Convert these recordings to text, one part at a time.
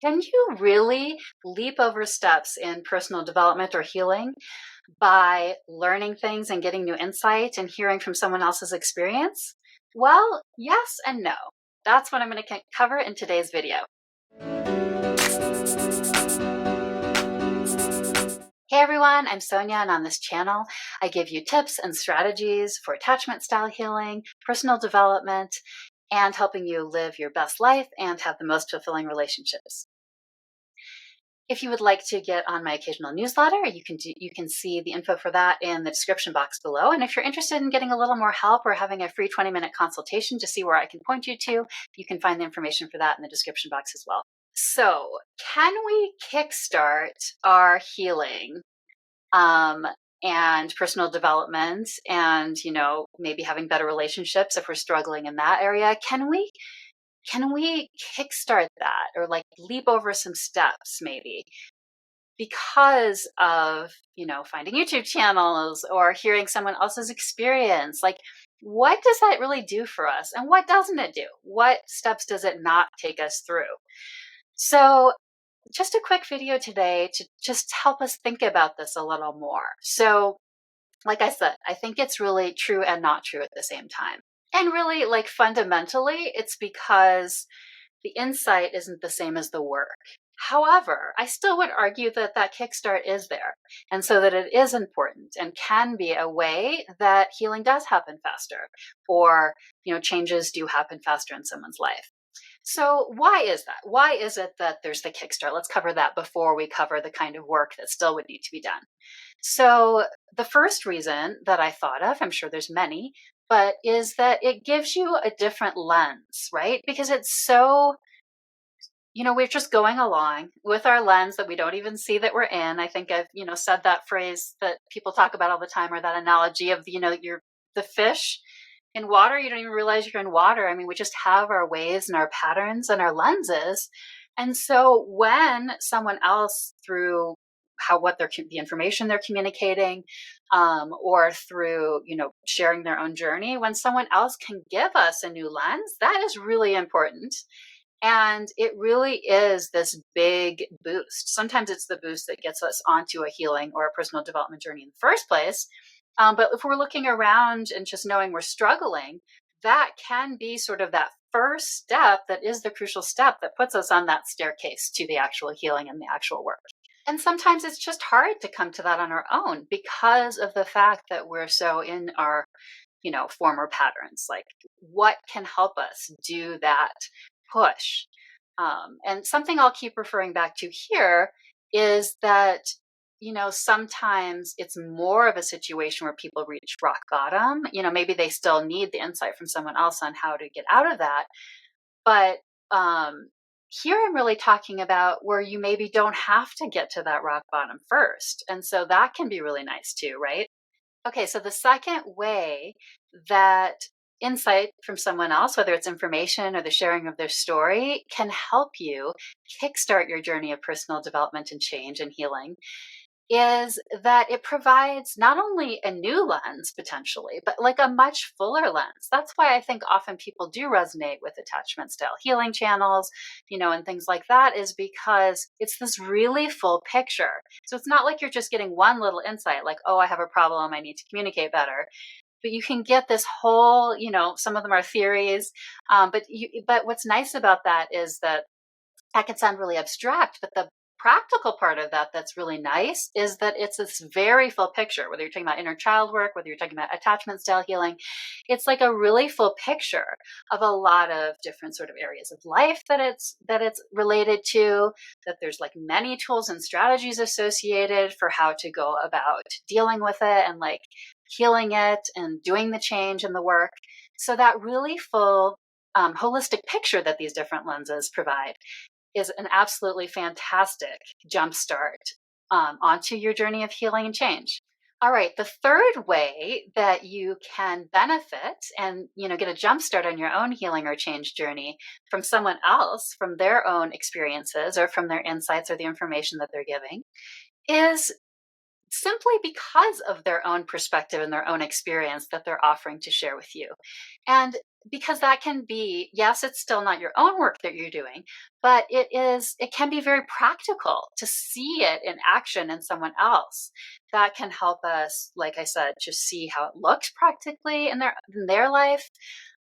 Can you really leap over steps in personal development or healing by learning things and getting new insight and hearing from someone else's experience? Well, yes and no. That's what I'm going to cover in today's video. Hey everyone, I'm Sonia, and on this channel, I give you tips and strategies for attachment style healing, personal development, and helping you live your best life and have the most fulfilling relationships. If you would like to get on my occasional newsletter, you can see the info for that in the description box below. And if you're interested in getting a little more help or having a free 20-minute consultation to see where I can point you to, you can find the information for that in the description box as well. So, can we kickstart our healing and personal development and, maybe having better relationships if we're struggling in that area? Can we kickstart that or leap over some steps maybe because of, finding YouTube channels or hearing someone else's experience? What does that really do for us? And what doesn't it do? What steps does it not take us through? So just a quick video today to just help us think about this a little more. So like I said, I think it's really true and not true at the same time. And really, fundamentally, it's because the insight isn't the same as the work. However, I still would argue that that kickstart is there, and so that it is important and can be a way that healing does happen faster, or, changes do happen faster in someone's life. So why is that? Why is it that there's the kickstart? Let's cover that before we cover the kind of work that still would need to be done. So the first reason that I thought of, I'm sure there's many, but is that it gives you a different lens, right? Because it's so, we're just going along with our lens that we don't even see that we're in. I think I've, said that phrase that people talk about all the time, or that analogy of, you're the fish in water. You don't even realize you're in water. I mean, we just have our ways and our patterns and our lenses. And so when someone else, through the information they're communicating, or through, sharing their own journey, when someone else can give us a new lens, that is really important. And it really is this big boost. Sometimes it's the boost that gets us onto a healing or a personal development journey in the first place. But if we're looking around and just knowing we're struggling, that can be sort of that first step that is the crucial step that puts us on that staircase to the actual healing and the actual work. And sometimes it's just hard to come to that on our own because of the fact that we're so in our, former patterns. What can help us do that push? And something I'll keep referring back to here is that, sometimes it's more of a situation where people reach rock bottom. Maybe they still need the insight from someone else on how to get out of that. But here I'm really talking about where you maybe don't have to get to that rock bottom first. And so that can be really nice too, right? Okay, so the second way that insight from someone else, whether it's information or the sharing of their story, can help you kickstart your journey of personal development and change and healing, is that it provides not only a new lens potentially, but a much fuller lens. That's why I think often people do resonate with attachment style healing channels, and things like that, is because it's this really full picture. So it's not like you're just getting one little insight, oh, I have a problem, I need to communicate better. But you can get this whole, some of them are theories. But what's nice about that is that can sound really abstract, but the practical part of that that's really nice is that it's this very full picture. Whether you're talking about inner child work, whether you're talking about attachment style healing, it's like a really full picture of a lot of different sort of areas of life that it's related to, that there's many tools and strategies associated for how to go about dealing with it and healing it and doing the change and the work. So that really full holistic picture that these different lenses provide is an absolutely fantastic jumpstart onto your journey of healing and change. All right, the third way that you can benefit and get a jumpstart on your own healing or change journey from someone else, from their own experiences or from their insights or the information that they're giving, is simply because of their own perspective and their own experience that they're offering to share with you. And because that can be, yes, it's still not your own work that you're doing, but it can be very practical to see it in action in someone else. That can help us, like I said, just see how it looks practically in their life,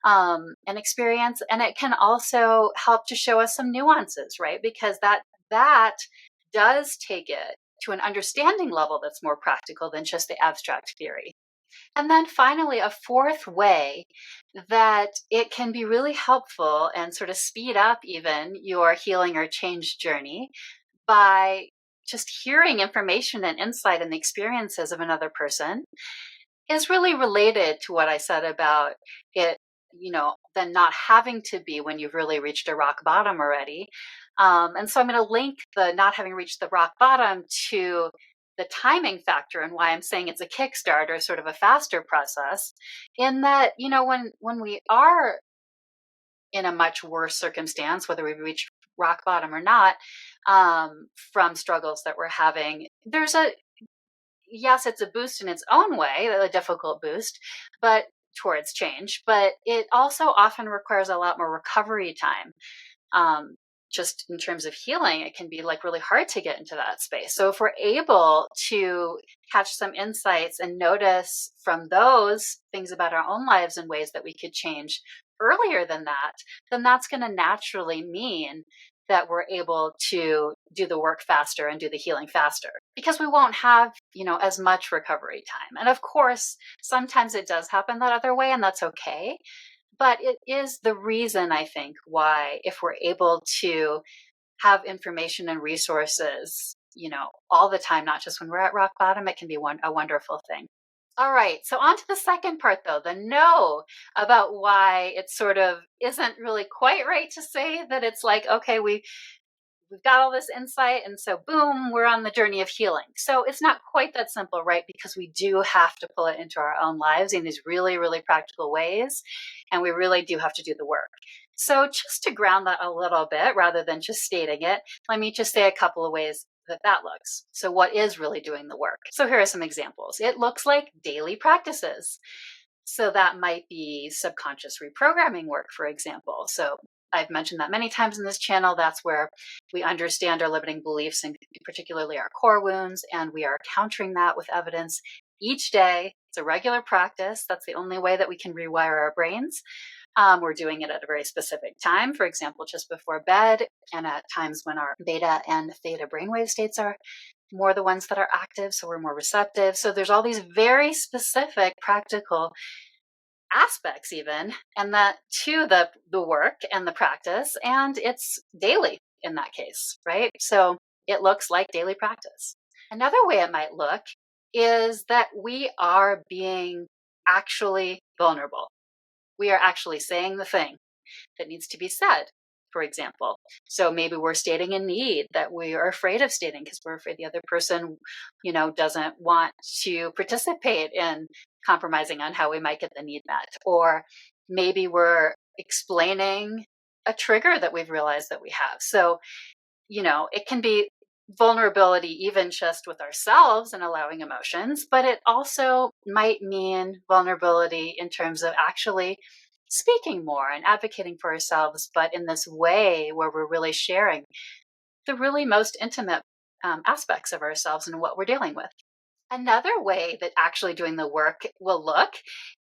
and experience. And it can also help to show us some nuances, right? Because that does take it to an understanding level that's more practical than just the abstract theory. And then finally, a fourth way that it can be really helpful and sort of speed up even your healing or change journey by just hearing information and insight and the experiences of another person is really related to what I said about it, then not having to be when you've really reached a rock bottom already. And so I'm going to link the not having reached the rock bottom to the timing factor and why I'm saying it's a kickstart or sort of a faster process, in that, when we are in a much worse circumstance, whether we've reached rock bottom or not, from struggles that we're having, yes, it's a boost in its own way, a difficult boost, but towards change, but it also often requires a lot more recovery time. Just in terms of healing, it can be like really hard to get into that space. So if we're able to catch some insights and notice from those things about our own lives in ways that we could change earlier than that, then that's going to naturally mean that we're able to do the work faster and do the healing faster, because we won't have, as much recovery time. And of course, sometimes it does happen that other way, and that's okay. But it is the reason, I think, why, if we're able to have information and resources, all the time, not just when we're at rock bottom, it can be a wonderful thing. All right, so on to the second part, though, the no, about why it sort of isn't really quite right to say that it's like, okay, we've got all this insight, and so boom, we're on the journey of healing. So it's not quite that simple, right? Because we do have to pull it into our own lives in these really, really practical ways, and we really do have to do the work. So just to ground that a little bit, rather than just stating it, let me just say a couple of ways that looks. So what is really doing the work? So here are some examples. It looks like daily practices. So that might be subconscious reprogramming work, for example. So I've mentioned that many times in this channel. That's where we understand our limiting beliefs, and particularly our core wounds, and we are countering that with evidence each day. It's a regular practice. That's the only way that we can rewire our brains. We're doing it at a very specific time, for example, just before bed, and at times when our beta and theta brainwave states are more the ones that are active, so we're more receptive. So there's all these very specific practical aspects even, and that to the work and the practice, and it's daily in that case, right? So it looks like daily practice. Another way it might look is that we are being actually vulnerable. We are actually saying the thing that needs to be said, for example. So maybe we're stating a need that we are afraid of stating because we're afraid the other person, doesn't want to participate in compromising on how we might get the need met. Or maybe we're explaining a trigger that we've realized that we have. So, it can be vulnerability even just with ourselves and allowing emotions, but it also might mean vulnerability in terms of actually speaking more and advocating for ourselves, but in this way where we're really sharing the really most intimate aspects of ourselves and what we're dealing with. Another way that actually doing the work will look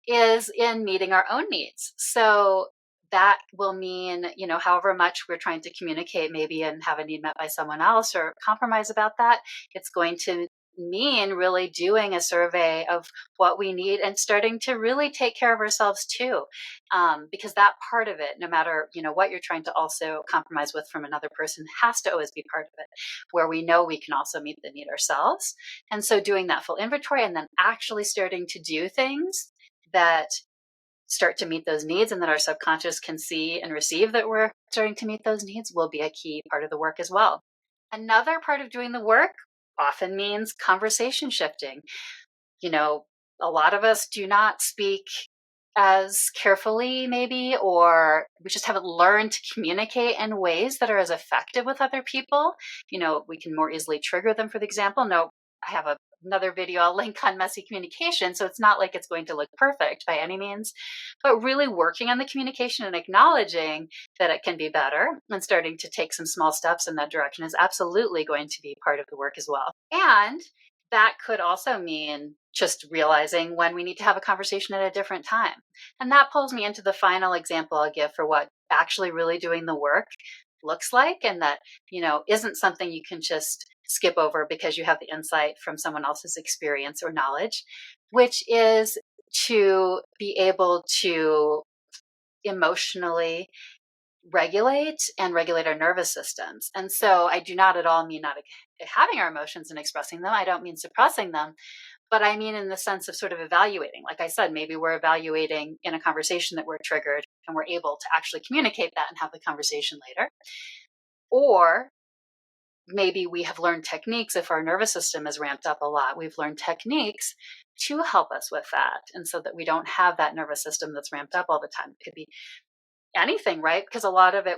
is in meeting our own needs. So that will mean, however much we're trying to communicate maybe and have a need met by someone else or compromise about that, it's going to mean really doing a survey of what we need and starting to really take care of ourselves too. Because that part of it, no matter, what you're trying to also compromise with from another person, has to always be part of it, where we know we can also meet the need ourselves. And so doing that full inventory and then actually starting to do things that start to meet those needs and that our subconscious can see and receive that we're starting to meet those needs will be a key part of the work as well. Another part of doing the work often means conversation shifting. A lot of us do not speak as carefully, maybe, or we just haven't learned to communicate in ways that are as effective with other people. We can more easily trigger them, for example. No, I have a another video I'll link on messy communication. So it's not like it's going to look perfect by any means, but really working on the communication and acknowledging that it can be better and starting to take some small steps in that direction is absolutely going to be part of the work as well. And that could also mean just realizing when we need to have a conversation at a different time. And that pulls me into the final example I'll give for what actually really doing the work looks like, and that, isn't something you can just skip over because you have the insight from someone else's experience or knowledge, which is to be able to emotionally regulate our nervous systems. And so I do not at all mean not having our emotions and expressing them. I don't mean suppressing them, but I mean in the sense of sort of evaluating. Like I said, maybe we're evaluating in a conversation that we're triggered and we're able to actually communicate that and have the conversation later. Or maybe we have learned techniques. If our nervous system is ramped up a lot, we've learned techniques to help us with that. And so that we don't have that nervous system that's ramped up all the time. It could be anything, right? Because a lot of the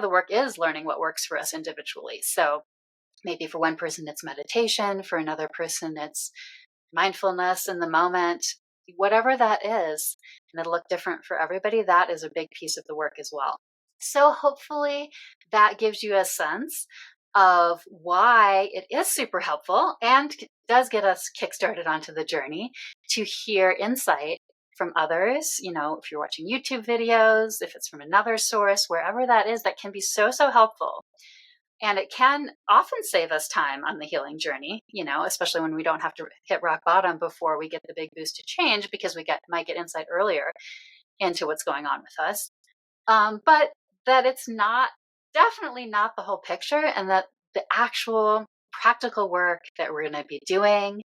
work is learning what works for us individually. So maybe for one person, it's meditation. For another person, it's mindfulness in the moment, whatever that is. And it'll look different for everybody. That is a big piece of the work as well. So hopefully that gives you a sense of why it is super helpful and does get us kickstarted onto the journey to hear insight from others. If you're watching YouTube videos, if it's from another source, wherever that is, that can be so, so helpful. And it can often save us time on the healing journey, especially when we don't have to hit rock bottom before we get the big boost to change, because we might get insight earlier into what's going on with us. But that it's definitely not the whole picture, and that the actual practical work that we're going to be doing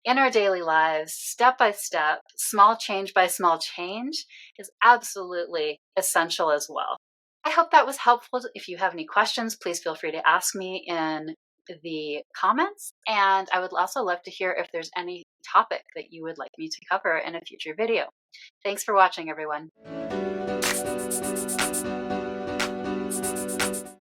in our daily lives, step by step, small change by small change, is absolutely essential as well. I hope that was helpful. If you have any questions, please feel free to ask me in the comments. And I would also love to hear if there's any topic that you would like me to cover in a future video. Thanks for watching, everyone.